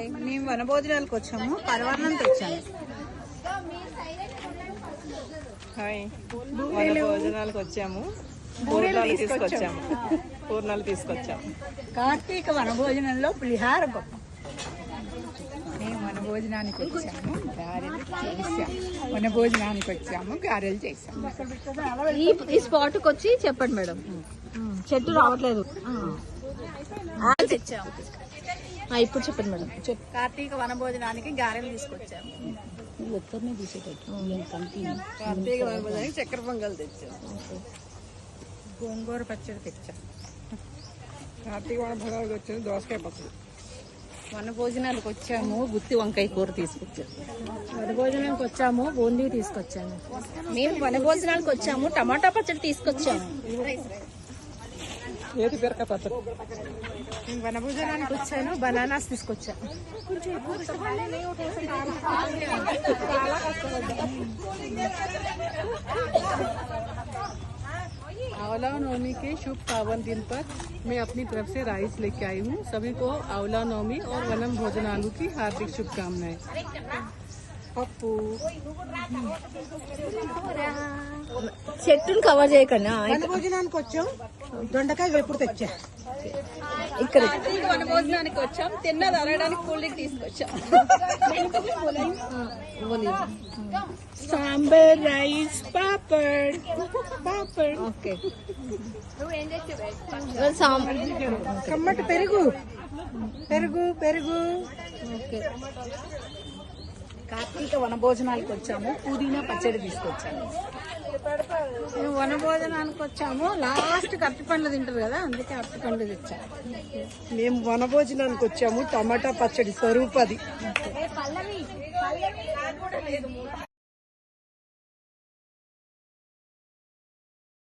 Hi, మేము వనభోజనాలకు వచ్చాము. పరవాన్నం తెచ్చాము. హాయ్, వనభోజనాలకు వచ్చాము. పూర్ణాలు తీసుకొచ్చాము. కార్తీక వనభోజనంలో పులిహార గొప్ప. మేము వనభోజనానికి వచ్చాము, గారెలు చేసాము. వనభోజనానికి వచ్చాము, గారెలు చేసాము. ఈ స్పాట్కి వచ్చి చెప్పండి మేడం. చెట్టు రావట్లేదు. తెచ్చాము. ఇప్పుడు చెప్పండి మేడం. కార్తీక వనభోజనానికి గారెలు తీసుకొచ్చాము. కార్తీక వనభోజనానికి చక్కెర పొంగల్ తెచ్చాము. గోంగూర పచ్చడి తెచ్చాము. కార్తీక వనభోజనానికి వచ్చింది దోసకాయ పచ్చడి. వనభోజనాలకు వచ్చాము, గుత్తి వంకాయ కూర తీసుకొచ్చాము. వనభోజనానికి వచ్చాము, బూందీ తీసుకొచ్చాము. మేము వనభోజనానికి వచ్చాము, టమాటా పచ్చడి తీసుకొచ్చాము. ఏది బీరకాయ పచ్చడి. నేను వనభోజనానికి వచ్చాను, బనానాస్ తీసుకొచ్చాను. आंवला नवमी के शुभ पावन दिन पर मैं अपनी तरफ से राइस लेके आई हूँ। सभी को आंवला नवमी और वनम भोजनालु की हार्दिक शुभकामनाएं। पप्पू చెట్టును కవర్ చేయకండి. వనభోజనానికి వచ్చాం, దొండకాయ వేపుడు తెచ్చా. ఇక్కడ వనభోజనానికి వచ్చాం, తిన్నది అరగడానికి కూల్ డ్రింక్ తీసుకొచ్చాం. సాంబార్, రైస్, పాపడ్. ఓకే, కమ్మటి పెరుగు. ఓకే. కార్తీక వనభోజనాలకు వచ్చాము, పుదీనా పచ్చడి తీసుకొచ్చాము. మేము వనభోజనానికి వచ్చాము, లాస్ట్ అరటి పండ్లు తింటారు కదా, అందుకే అరటి పండ్లు తెచ్చాము. మేము వనభోజనానికి వచ్చాము, టమాటా పచ్చడి స్వరూపది.